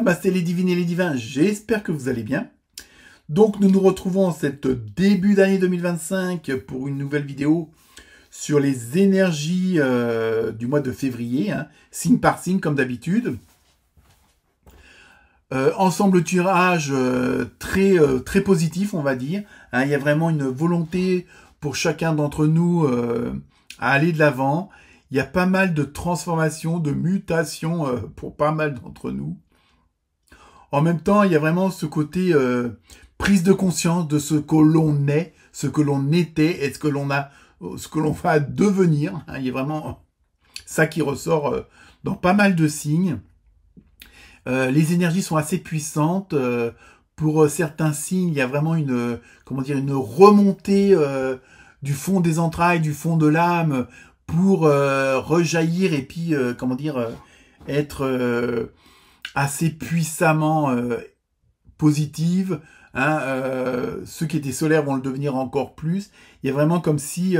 Namasté les divines et les divins, j'espère que vous allez bien. Donc nous nous retrouvons en cette début d'année 2025 pour une nouvelle vidéo sur les énergies du mois de février, hein, signe par signe comme d'habitude. Ensemble tirage très positif, on va dire. Hein, il y a vraiment une volonté pour chacun d'entre nous à aller de l'avant. Il y a pas mal de transformations, de mutations pour pas mal d'entre nous. En même temps, il y a vraiment ce côté prise de conscience de ce que l'on est, ce que l'on était et ce que l'on va devenir. Hein, il y a vraiment ça qui ressort dans pas mal de signes. Les énergies sont assez puissantes. Pour certains signes, il y a vraiment une remontée du fond des entrailles, du fond de l'âme, pour rejaillir et puis être assez puissamment positive. Hein, ceux qui étaient solaires vont le devenir encore plus. Il y a vraiment comme si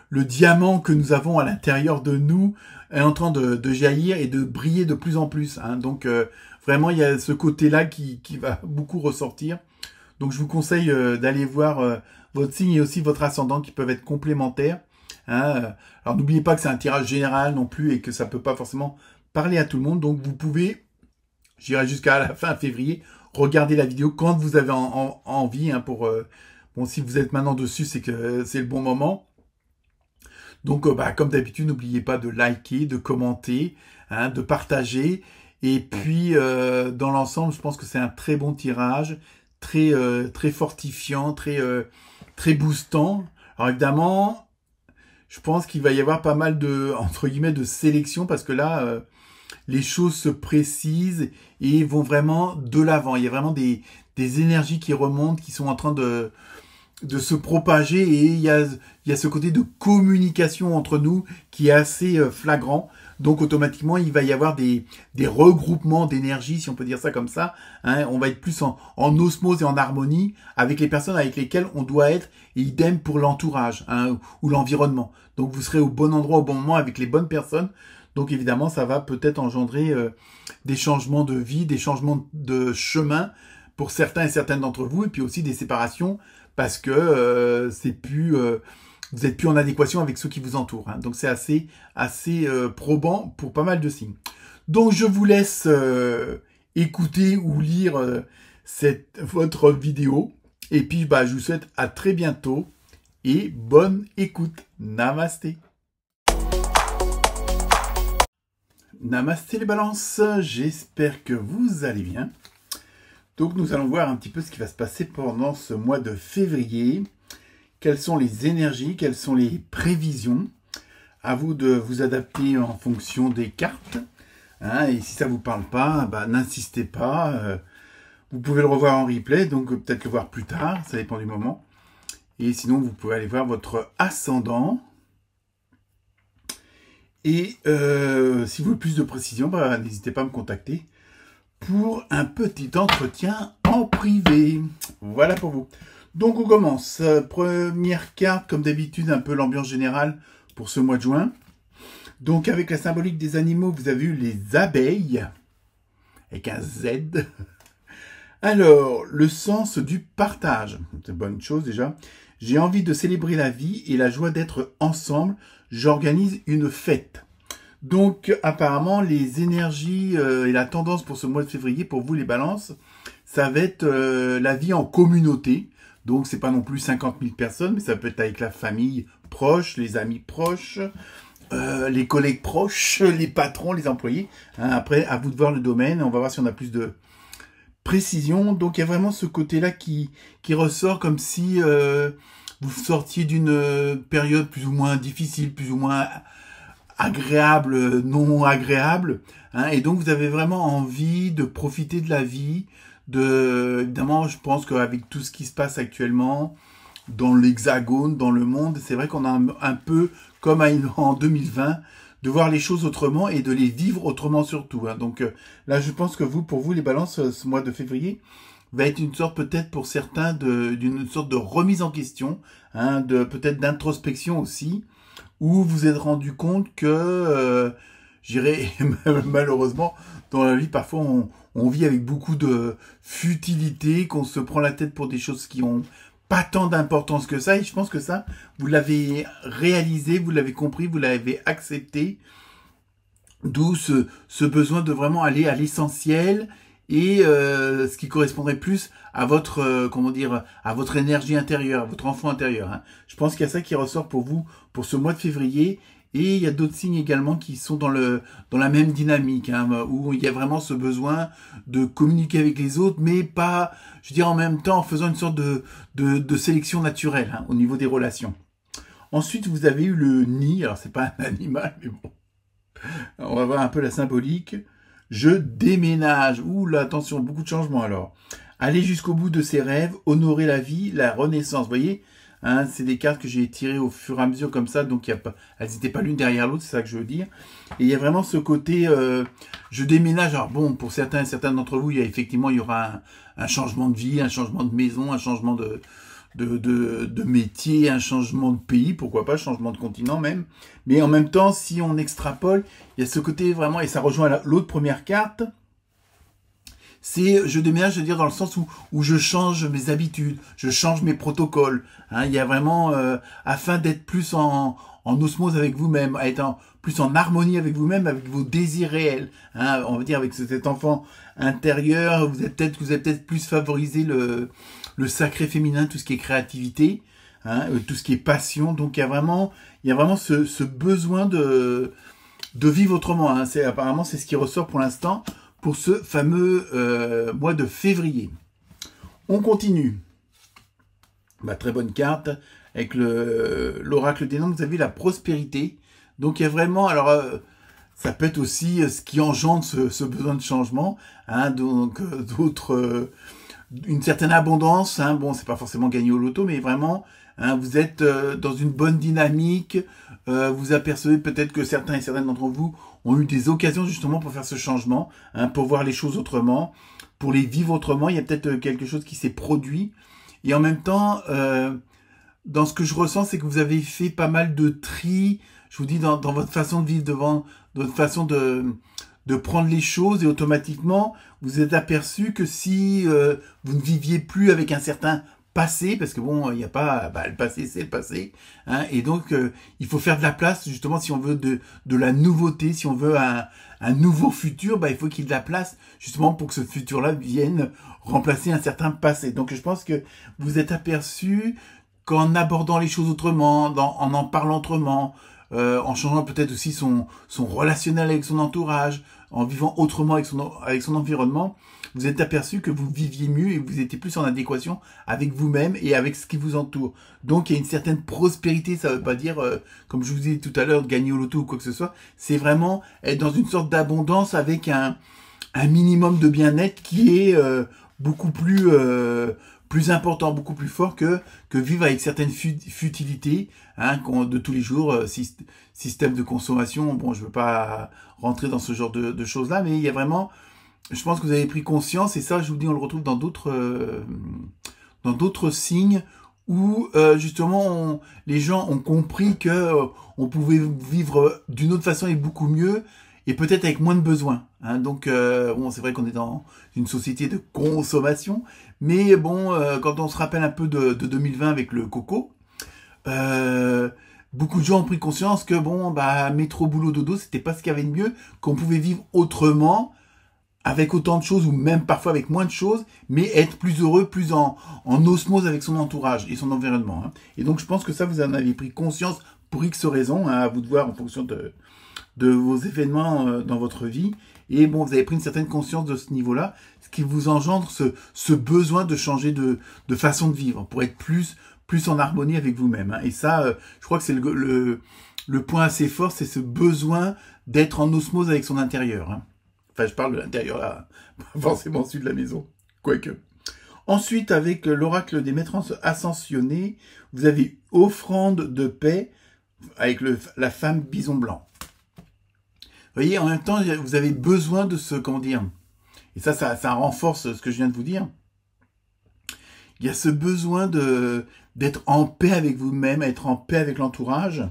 le diamant que nous avons à l'intérieur de nous est en train de jaillir et de briller de plus en plus. Hein. Donc vraiment, il y a ce côté-là qui va beaucoup ressortir. Donc je vous conseille d'aller voir votre signe et aussi votre ascendant qui peuvent être complémentaires. Hein. Alors n'oubliez pas que c'est un tirage général non plus et que ça peut pas forcément parler à tout le monde. Donc vous pouvez, j'irai jusqu'à la fin février, regarder la vidéo quand vous avez envie. Hein, bon, si vous êtes maintenant dessus, c'est que c'est le bon moment. Donc comme d'habitude, n'oubliez pas de liker, de commenter, hein, de partager. Et puis dans l'ensemble, je pense que c'est un très bon tirage, très fortifiant, très boostant. Alors évidemment, je pense qu'il va y avoir pas mal de, entre guillemets, de sélection parce que là, les choses se précisent et vont vraiment de l'avant. Il y a vraiment des énergies qui remontent, qui sont en train de se propager et il y a ce côté de communication entre nous qui est assez flagrant. Donc automatiquement, il va y avoir des regroupements d'énergie, si on peut dire ça comme ça. Hein, on va être plus en osmose et en harmonie avec les personnes avec lesquelles on doit être, et idem pour l'entourage, hein, ou l'environnement. Donc vous serez au bon endroit au bon moment avec les bonnes personnes. Donc évidemment, ça va peut-être engendrer des changements de vie, des changements de chemin pour certains et certaines d'entre vous, et puis aussi des séparations parce que vous êtes plus en adéquation avec ceux qui vous entourent. Hein. Donc c'est assez probant pour pas mal de signes. Donc je vous laisse écouter ou lire votre vidéo. Et puis je vous souhaite à très bientôt et bonne écoute. Namasté. Namasté les balances, j'espère que vous allez bien. Donc nous allons voir un petit peu ce qui va se passer pendant ce mois de février. Quelles sont les énergies, quelles sont les prévisions. À vous de vous adapter en fonction des cartes. Hein, et si ça ne vous parle pas, n'insistez pas. Vous pouvez le revoir en replay, donc peut-être le voir plus tard, ça dépend du moment. Et sinon, vous pouvez aller voir votre ascendant. Et si vous voulez plus de précision, n'hésitez pas à me contacter pour un petit entretien en privé. Voilà pour vous. Donc on commence. Première carte, comme d'habitude, un peu l'ambiance générale pour ce mois de juin. Donc avec la symbolique des animaux, vous avez eu les abeilles, avec un Z. Alors, le sens du partage. C'est une bonne chose déjà. J'ai envie de célébrer la vie et la joie d'être ensemble. J'organise une fête. Donc apparemment, les énergies et la tendance pour ce mois de février, pour vous les balances, ça va être la vie en communauté. Donc c'est pas non plus 50 000 personnes, mais ça peut être avec la famille proche, les amis proches, les collègues proches, les patrons, les employés. Hein, après, à vous de voir le domaine. On va voir si on a plus de précision. Donc il y a vraiment ce côté-là qui ressort comme si vous sortiez d'une période plus ou moins difficile, plus ou moins agréable, non agréable. Hein, et donc vous avez vraiment envie de profiter de la vie. Évidemment, je pense qu'avec tout ce qui se passe actuellement dans l'hexagone, dans le monde, c'est vrai qu'on a un peu, comme en 2020, de voir les choses autrement et de les vivre autrement surtout. Hein. Donc là, je pense que pour vous, les balances, ce mois de février, va être une sorte peut-être pour certains d'une sorte de remise en question, hein, peut-être d'introspection aussi, où vous êtes rendu compte que, malheureusement, dans la vie, parfois, on vit avec beaucoup de futilité, qu'on se prend la tête pour des choses qui ont pas tant d'importance que ça. Et je pense que ça, vous l'avez réalisé, vous l'avez compris, vous l'avez accepté. D'où ce besoin de vraiment aller à l'essentiel et ce qui correspondrait plus à votre comment dire, à votre énergie intérieure, à votre enfant intérieur. Hein. Je pense qu'il y a ça qui ressort pour vous pour ce mois de février. Et il y a d'autres signes également qui sont dans la même dynamique, hein, où il y a vraiment ce besoin de communiquer avec les autres, mais pas, je veux dire, en même temps en faisant une sorte de sélection naturelle, hein, au niveau des relations. Ensuite, vous avez eu le nid. Alors c'est pas un animal, mais bon. On va voir un peu la symbolique. Je déménage. Ouh là, attention, beaucoup de changements alors. Aller jusqu'au bout de ses rêves, honorer la vie, la renaissance. Vous voyez, hein, c'est des cartes que j'ai tirées au fur et à mesure comme ça, donc elles n'étaient pas l'une derrière l'autre, c'est ça que je veux dire. Et il y a vraiment ce côté, je déménage. Alors bon, pour certains d'entre vous, il y aura un changement de vie, un changement de maison, un changement de métier, un changement de pays, pourquoi pas, changement de continent même. Mais en même temps, si on extrapole, il y a ce côté vraiment, et ça rejoint l'autre première carte, c'est je déménage, je veux dire dans le sens où je change mes habitudes, je change mes protocoles. Hein, il y a vraiment, afin d'être plus en osmose avec vous-même, à être plus en harmonie avec vous-même, avec vos désirs réels. Hein, on va dire avec cet enfant intérieur, vous avez peut-être plus favorisé le sacré féminin, tout ce qui est créativité, hein, tout ce qui est passion. Donc il y a vraiment ce besoin de vivre autrement. Hein. Apparemment c'est ce qui ressort pour l'instant pour ce fameux mois de février. On continue. Bah, très bonne carte avec l'oracle des noms. Vous avez la prospérité. Donc il y a vraiment, alors ça peut être aussi ce qui engendre ce besoin de changement. Hein, donc une certaine abondance. Hein, bon, c'est pas forcément gagner au loto, mais vraiment, hein, vous êtes dans une bonne dynamique. Vous apercevez peut-être que certains et certaines d'entre vous ont eu des occasions justement pour faire ce changement, hein, pour voir les choses autrement, pour les vivre autrement. Il y a peut-être quelque chose qui s'est produit. Et en même temps, dans ce que je ressens, c'est que vous avez fait pas mal de tri, je vous dis, dans votre façon de vivre, dans votre façon de prendre les choses, et automatiquement, vous êtes aperçu que si vous ne viviez plus avec un certain passé, parce que bon, il n'y a pas, le passé c'est le passé, hein, et donc il faut faire de la place, justement, si on veut de la nouveauté, si on veut un nouveau futur, il faut qu'il y ait de la place, justement, pour que ce futur-là vienne remplacer un certain passé. Donc je pense que vous êtes aperçu qu'en abordant les choses autrement, en parlant autrement, en changeant peut-être aussi son relationnel avec son entourage, en vivant autrement avec son environnement, vous êtes aperçu que vous viviez mieux et vous étiez plus en adéquation avec vous-même et avec ce qui vous entoure. Donc il y a une certaine prospérité, ça ne veut pas dire, comme je vous ai dit tout à l'heure, de gagner au loto ou quoi que ce soit, c'est vraiment être dans une sorte d'abondance avec un minimum de bien-être qui est beaucoup plus important, beaucoup plus fort que vivre avec certaines futilités, hein, de tous les jours, système de consommation. Bon, je veux pas rentrer dans ce genre de choses-là, mais il y a vraiment, je pense que vous avez pris conscience, et ça, je vous dis, on le retrouve dans d'autres signes où justement les gens ont compris que on pouvait vivre d'une autre façon et beaucoup mieux, et peut-être avec moins de besoins. Hein. Donc, bon, c'est vrai qu'on est dans une société de consommation, mais bon, quand on se rappelle un peu de 2020 avec le coco, beaucoup de gens ont pris conscience que bon, métro, boulot, dodo, c'était pas ce qu'il y avait de mieux, qu'on pouvait vivre autrement, avec autant de choses, ou même parfois avec moins de choses, mais être plus heureux, plus en osmose avec son entourage et son environnement. Hein. Et donc, je pense que ça, vous en avez pris conscience pour X raisons, hein, à vous de voir en fonction de vos événements dans votre vie. Et bon, vous avez pris une certaine conscience de ce niveau-là, ce qui vous engendre ce besoin de changer de façon de vivre, pour être plus en harmonie avec vous-même. Hein. Et ça, je crois que c'est le point assez fort, c'est ce besoin d'être en osmose avec son intérieur. Hein. Enfin, je parle de l'intérieur là, pas forcément celui de la maison, quoique. Ensuite, avec l'oracle des maîtres ascensionnés, vous avez offrande de paix avec la femme bison blanc. Vous voyez, en même temps, vous avez besoin de ce, comment dire, et ça renforce ce que je viens de vous dire. Il y a ce besoin d'être en paix avec vous-même, être en paix avec l'entourage.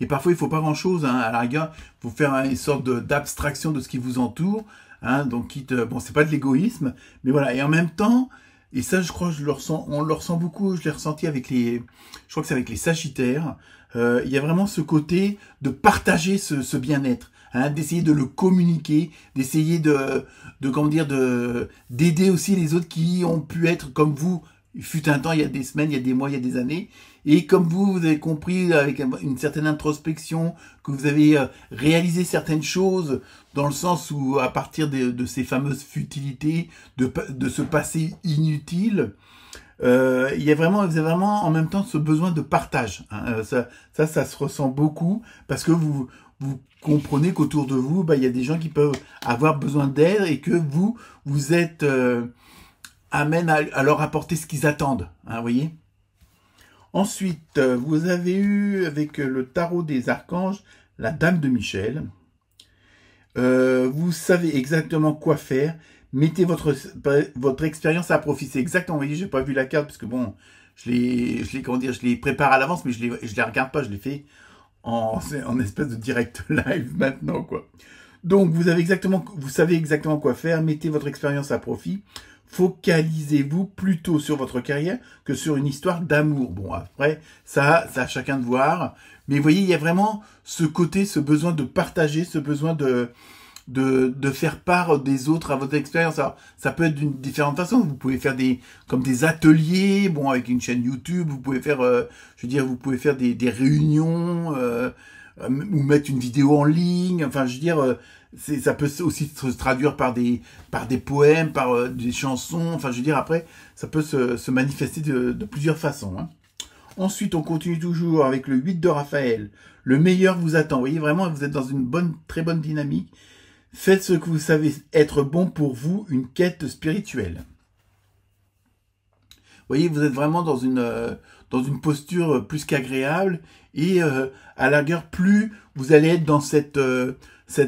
Et parfois, il ne faut pas grand-chose. Hein. À la rigueur, il faut faire une sorte d'abstraction de ce qui vous entoure. hein, donc quitte, bon, c'est pas de l'égoïsme, mais voilà, et en même temps, et ça, je crois, on le ressent beaucoup, je l'ai ressenti avec je crois que c'est avec les Sagittaires, il y a vraiment ce côté de partager ce bien-être, hein, d'essayer de le communiquer, d'essayer comment dire, d'aider aussi les autres qui ont pu être comme vous. Il fut un temps, il y a des semaines, il y a des mois, il y a des années. Et comme vous avez compris avec une certaine introspection, que vous avez réalisé certaines choses dans le sens où, à partir de ces fameuses futilités, de ce passé inutile, il y a vraiment, vous avez vraiment en même temps ce besoin de partage. Hein. Ça se ressent beaucoup parce que vous comprenez qu'autour de vous, bah, il y a des gens qui peuvent avoir besoin d'aide et que vous êtes amène à leur apporter ce qu'ils attendent, hein, vous voyez. Ensuite, vous avez eu, avec le tarot des archanges, la Dame de Michel. Vous savez exactement quoi faire. Mettez votre expérience à profit. C'est exactement, vous voyez, j'ai pas vu la carte, parce que bon, je les prépare à l'avance, mais je les regarde pas, je les fais en espèce de direct live maintenant, quoi. Donc, vous savez exactement quoi faire. Mettez votre expérience à profit. Focalisez-vous plutôt sur votre carrière que sur une histoire d'amour. Bon, après, ça à chacun de voir. Mais vous voyez, il y a vraiment ce côté, ce besoin de partager, ce besoin de faire part des autres à votre expérience. Alors, ça peut être d'une différente façon. Vous pouvez faire comme des ateliers, bon, avec une chaîne YouTube. Vous pouvez faire, je veux dire, vous pouvez faire des réunions, ou mettre une vidéo en ligne. Enfin, je veux dire, ça peut aussi se traduire par des poèmes, par des chansons. Enfin, je veux dire, après, ça peut se manifester de plusieurs façons. Hein. Ensuite, on continue toujours avec le 8 de Raphaël. Le meilleur vous attend. Vous voyez, vraiment, vous êtes dans une très bonne dynamique. Faites ce que vous savez être bon pour vous, une quête spirituelle. Vous voyez, vous êtes vraiment dans une posture plus qu'agréable et à la rigueur, plus vous allez être dans cette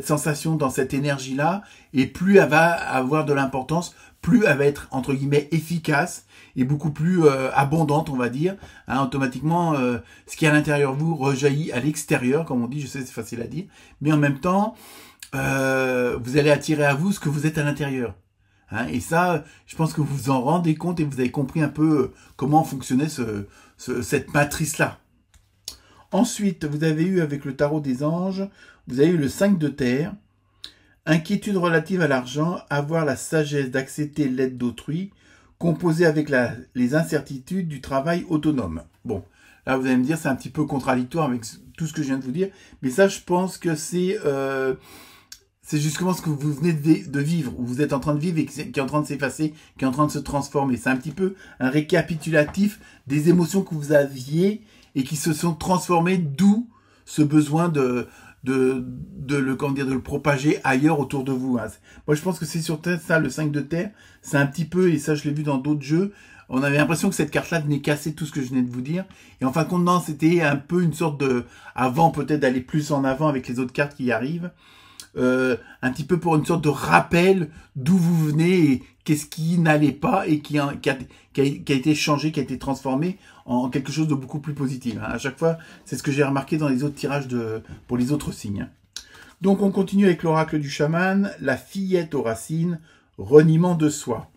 sensation, dans cette énergie-là, et plus elle va avoir de l'importance, plus elle va être, entre guillemets, efficace et beaucoup plus abondante, on va dire. Hein, automatiquement, ce qui est à l'intérieur de vous rejaillit à l'extérieur, comme on dit, je sais, c'est facile à dire, mais en même temps, vous allez attirer à vous ce que vous êtes à l'intérieur. Hein, et ça, je pense que vous vous en rendez compte et vous avez compris un peu comment fonctionnait cette matrice-là. Ensuite, vous avez eu avec le tarot des anges, vous avez eu le 5 de terre, inquiétude relative à l'argent, avoir la sagesse d'accepter l'aide d'autrui, composé avec les incertitudes du travail autonome. Bon, là vous allez me dire c'est un petit peu contradictoire avec tout ce que je viens de vous dire, mais ça je pense que c'est justement ce que vous venez de vivre, ou vous êtes en train de vivre et qui est en train de s'effacer, qui est en train de se transformer. C'est un petit peu un récapitulatif des émotions que vous aviez et qui se sont transformées, d'où ce besoin de le propager ailleurs autour de vous. Hein. Moi, je pense que c'est sur ça, le 5 de terre, c'est un petit peu, et ça je l'ai vu dans d'autres jeux, on avait l'impression que cette carte-là venait casser tout ce que je venais de vous dire. Et en fin de compte, non, c'était un peu une sorte avant peut-être d'aller plus en avant avec les autres cartes qui y arrivent, un petit peu pour une sorte de rappel d'où vous venez et qu'est-ce qui n'allait pas et qui a été changé, qui a été transformé en quelque chose de beaucoup plus positif. Hein. À chaque fois, c'est ce que j'ai remarqué dans les autres tirages pour les autres signes. Donc on continue avec l'oracle du chaman, la fillette aux racines, reniement de soi.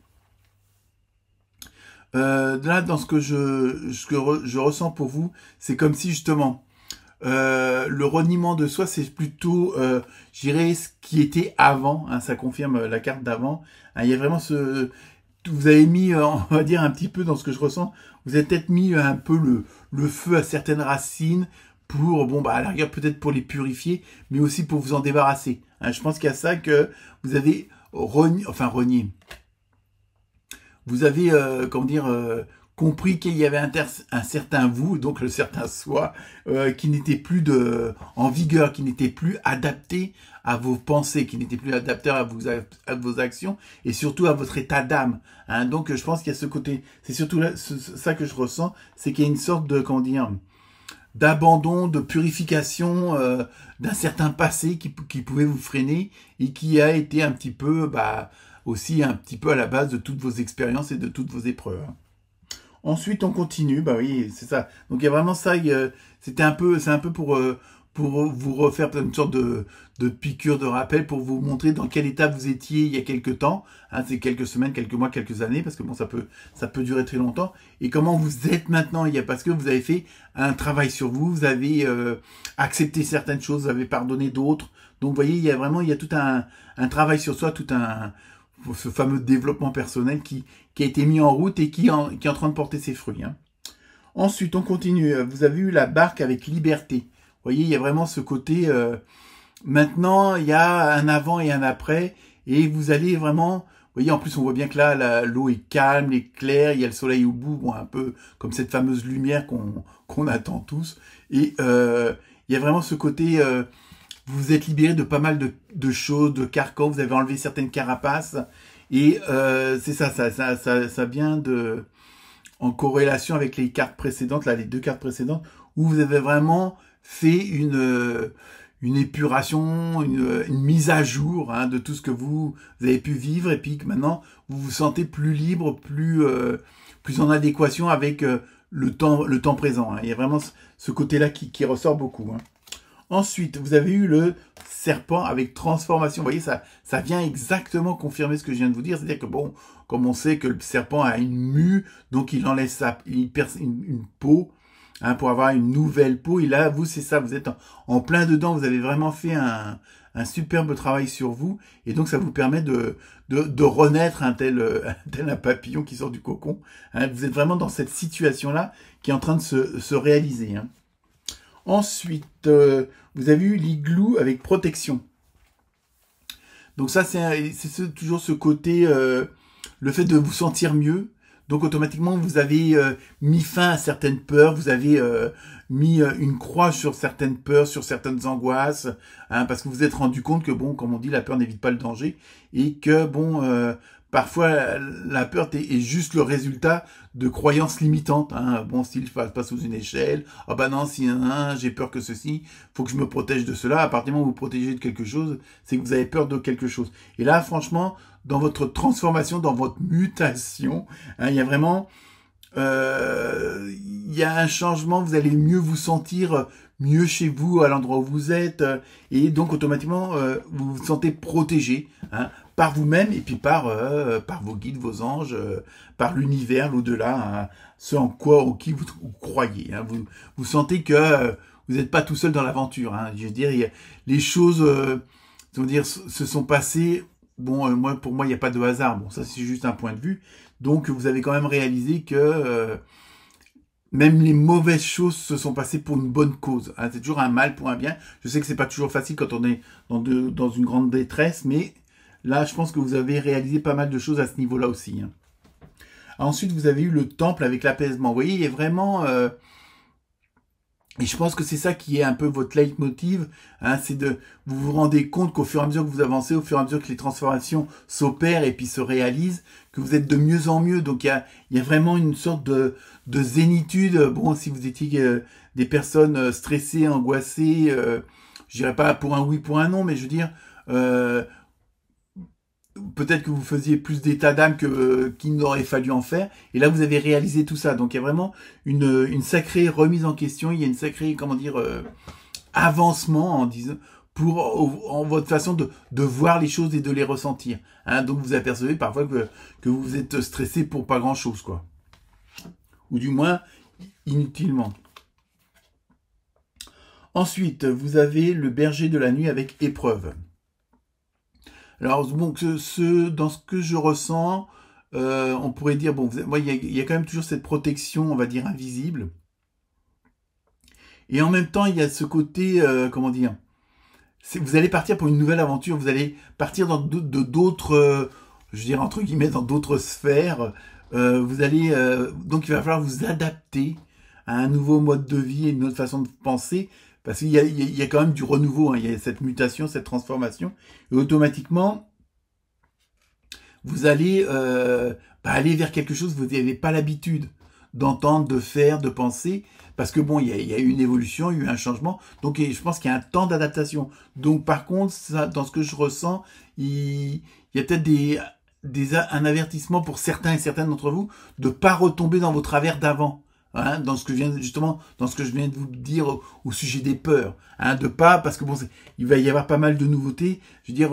Là, dans ce que je ressens pour vous, c'est comme si justement le reniement de soi, c'est plutôt, je dirais, ce qui était avant. Hein, ça confirme la carte d'avant. Hein, il y a vraiment vous avez mis, on va dire un petit peu dans ce que je ressens, vous avez peut-être mis un peu le feu à certaines racines pour, bon, bah à la rigueur peut-être pour les purifier, mais aussi pour vous en débarrasser. Hein, je pense qu'il y a ça que vous avez renié. Vous avez, comment dire, compris qu'il y avait un certain vous, donc le certain soi, qui n'était plus en vigueur, qui n'était plus adapté à vos pensées, qui n'était plus adapté à vos actions et surtout à votre état d'âme. Hein. Donc je pense qu'il y a ce côté, c'est surtout ça que je ressens, c'est qu'il y a une sorte de, comment dire, d'abandon, de purification d'un certain passé qui pouvait vous freiner et qui a été un petit peu, aussi un petit peu à la base de toutes vos expériences et de toutes vos épreuves. Ensuite, on continue. Bah oui, c'est ça. Donc il y a vraiment ça. C'est un peu pour vous refaire une sorte de piqûre de rappel pour vous montrer dans quel état vous étiez il y a quelques temps, hein, c'est quelques semaines, quelques mois, quelques années, parce que bon, ça peut durer très longtemps, et comment vous êtes maintenant, parce que vous avez fait un travail sur vous, vous avez accepté certaines choses, vous avez pardonné d'autres, donc vous voyez, il y a tout un travail sur soi, ce fameux développement personnel qui a été mis en route et qui est en train de porter ses fruits. Hein. Ensuite, on continue. Vous avez eu la barque avec liberté. Vous voyez, il y a vraiment ce côté... maintenant, il y a un avant et un après. Et vous allez vraiment... Vous voyez, en plus, on voit bien que là, l'eau est calme, elle est claire, il y a le soleil au bout, bon, un peu comme cette fameuse lumière qu'on attend tous. Et il y a vraiment ce côté... vous vous êtes libéré de pas mal de choses, de carcans, vous avez enlevé certaines carapaces. Et c'est ça vient en corrélation avec les cartes précédentes, là, les 2 cartes précédentes, où vous avez vraiment fait une épuration, une mise à jour, hein, de tout ce que vous avez pu vivre, et puis que maintenant, vous vous sentez plus libre, plus en adéquation avec le temps présent. Hein. Il y a vraiment ce côté-là qui ressort beaucoup. Hein. Ensuite, vous avez eu le serpent avec transformation. Vous voyez, ça vient exactement confirmer ce que je viens de vous dire. C'est-à-dire que bon, comme on sait que le serpent a une mue, donc il enlève il perce une peau, hein, pour avoir une nouvelle peau. Et là, vous, c'est ça, vous êtes en plein dedans. Vous avez vraiment fait un superbe travail sur vous. Et donc, ça vous permet de renaître un tel un papillon qui sort du cocon. Hein. Vous êtes vraiment dans cette situation-là qui est en train de se réaliser. Hein. Ensuite, vous avez eu l'igloo avec protection. Donc ça, c'est toujours ce côté, le fait de vous sentir mieux. Donc automatiquement, vous avez mis fin à certaines peurs, vous avez mis une croix sur certaines peurs, sur certaines angoisses, hein, parce que vous vous êtes rendu compte que, bon, comme on dit, la peur n'évite pas le danger, et que, bon, parfois, la peur est juste le résultat de croyances limitantes. Hein. Bon, style, je passe pas sous une échelle. Ah bah non, si j'ai peur que ceci, faut que je me protège de cela. À partir du moment où vous protégez de quelque chose, c'est que vous avez peur de quelque chose. Et là, franchement, dans votre transformation, dans votre mutation, hein, il y a vraiment... il y a un changement, vous allez mieux vous sentir mieux chez vous, à l'endroit où vous êtes, et donc automatiquement, vous vous sentez protégé, hein, par vous-même, et puis par vos guides, vos anges, par l'univers, l'au-delà, hein, ce en qui vous croyez. Hein. Vous sentez que vous n'êtes pas tout seul dans l'aventure. Hein. Je veux dire, les choses se sont passées. Bon, pour moi, il n'y a pas de hasard. Bon, ça, c'est juste un point de vue. Donc, vous avez quand même réalisé que même les mauvaises choses se sont passées pour une bonne cause. Hein. C'est toujours un mal pour un bien. Je sais que c'est pas toujours facile quand on est dans une grande détresse, mais là, je pense que vous avez réalisé pas mal de choses à ce niveau-là aussi. Hein. Ensuite, vous avez eu le temple avec l'apaisement. Vous voyez, il est vraiment... et je pense que c'est ça qui est un peu votre leitmotiv, hein, c'est vous vous rendez compte qu'au fur et à mesure que vous avancez, au fur et à mesure que les transformations s'opèrent et puis se réalisent, que vous êtes de mieux en mieux. Donc il y a vraiment une sorte de zénitude. Bon, si vous étiez des personnes stressées, angoissées, je dirais pas pour un oui, pour un non, mais je veux dire, peut-être que vous faisiez plus d'état d'âme qu'il n'aurait fallu en faire. Et là, vous avez réalisé tout ça. Donc, il y a vraiment une sacrée remise en question. Il y a une sacrée, avancement en votre façon de voir les choses et de les ressentir. Hein, donc, vous apercevez parfois que vous êtes stressé pour pas grand-chose, quoi. Ou du moins, inutilement. Ensuite, vous avez le berger de la nuit avec épreuve. Alors, bon, dans ce que je ressens, on pourrait dire, bon, moi, il y a quand même toujours cette protection, on va dire, invisible. Et en même temps, il y a ce côté, vous allez partir pour une nouvelle aventure, vous allez partir dans d'autres, je dirais, entre guillemets, dans d'autres sphères. Vous allez, donc il va falloir vous adapter à un nouveau mode de vie et une autre façon de penser. Parce qu'il y a quand même du renouveau, hein, il y a cette mutation, cette transformation, et automatiquement, vous allez aller vers quelque chose que vous n'avez pas l'habitude d'entendre, de faire, de penser, parce que bon, il y a eu une évolution, il y a eu un changement, donc je pense qu'il y a un temps d'adaptation. Donc par contre, ça, dans ce que je ressens, il y a peut-être un avertissement pour certains et certaines d'entre vous de ne pas retomber dans vos travers d'avant. hein, dans ce que je viens justement, dans ce que je viens de vous dire au sujet des peurs, hein, de pas, parce que bon, il va y avoir pas mal de nouveautés. Je veux dire,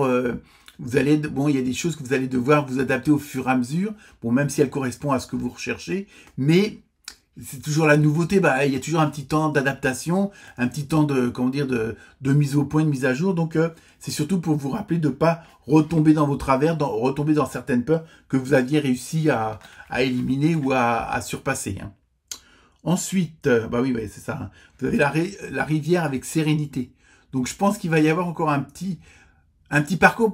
vous allez, bon, il y a des choses que vous allez devoir vous adapter au fur et à mesure, bon, même si elles correspondent à ce que vous recherchez, mais c'est toujours la nouveauté, bah, il y a toujours un petit temps d'adaptation, un petit temps de, comment dire, de mise au point, de mise à jour. Donc, c'est surtout pour vous rappeler de pas retomber dans vos travers, retomber dans certaines peurs que vous aviez réussi à éliminer ou à surpasser. Hein. Ensuite, bah oui, c'est ça. Hein. Vous avez la rivière avec sérénité. Donc, je pense qu'il va y avoir encore un petit parcours,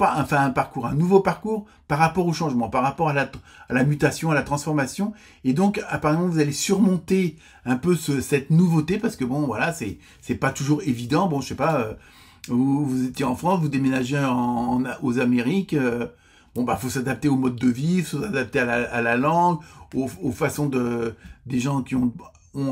un nouveau parcours par rapport au changement, par rapport à la mutation, à la transformation. Et donc, apparemment, vous allez surmonter un peu cette nouveauté parce que bon, voilà, c'est pas toujours évident. Bon, je sais pas, vous étiez en France, vous déménagez aux Amériques. Bon, bah, faut s'adapter au mode de vie, faut s'adapter à la langue, aux façons des gens qui ont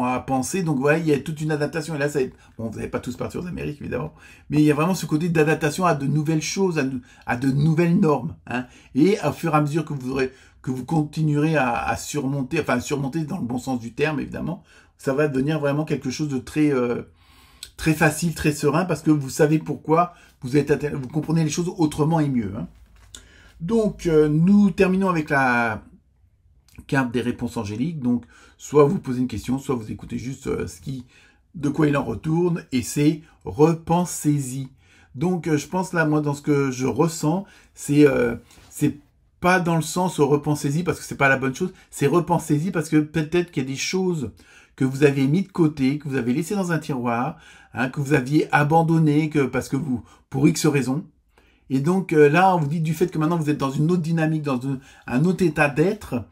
à penser. Donc, voilà, il y a toute une adaptation. Et là, bon, vous n'allez pas tous partir aux Amériques, évidemment. Mais il y a vraiment ce côté d'adaptation à de nouvelles choses, à de nouvelles normes. Hein. Et au fur et à mesure que vous continuerez à surmonter, enfin, surmonter dans le bon sens du terme, évidemment, ça va devenir vraiment quelque chose de très facile, très serein, parce que vous savez pourquoi, vous comprenez les choses autrement et mieux. Hein. Donc, nous terminons avec la carte des réponses angéliques. Donc, soit vous posez une question, soit vous écoutez juste de quoi il en retourne, et c'est repensez-y. Donc, je pense là, moi, dans ce que je ressens, c'est pas dans le sens repensez-y parce que c'est pas la bonne chose, c'est repensez-y parce que peut-être qu'il y a des choses que vous avez mis de côté, que vous avez laissé dans un tiroir, hein, que vous aviez abandonné, parce que pour X raisons. Et donc là, on vous dit du fait que maintenant vous êtes dans une autre dynamique, dans un autre état d'être,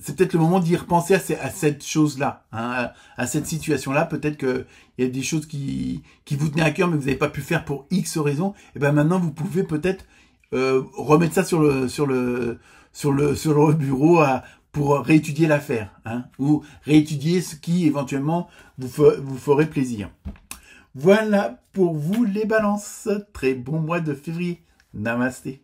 c'est peut-être le moment d'y repenser à cette chose-là, hein, à cette situation-là. Peut-être qu'il y a des choses qui vous tenaient à cœur, mais que vous n'avez pas pu faire pour X raisons. Et ben maintenant, vous pouvez peut-être remettre ça sur le bureau pour réétudier l'affaire, hein, ou réétudier ce qui éventuellement vous ferait plaisir. Voilà pour vous les balances. Très bon mois de février. Namasté.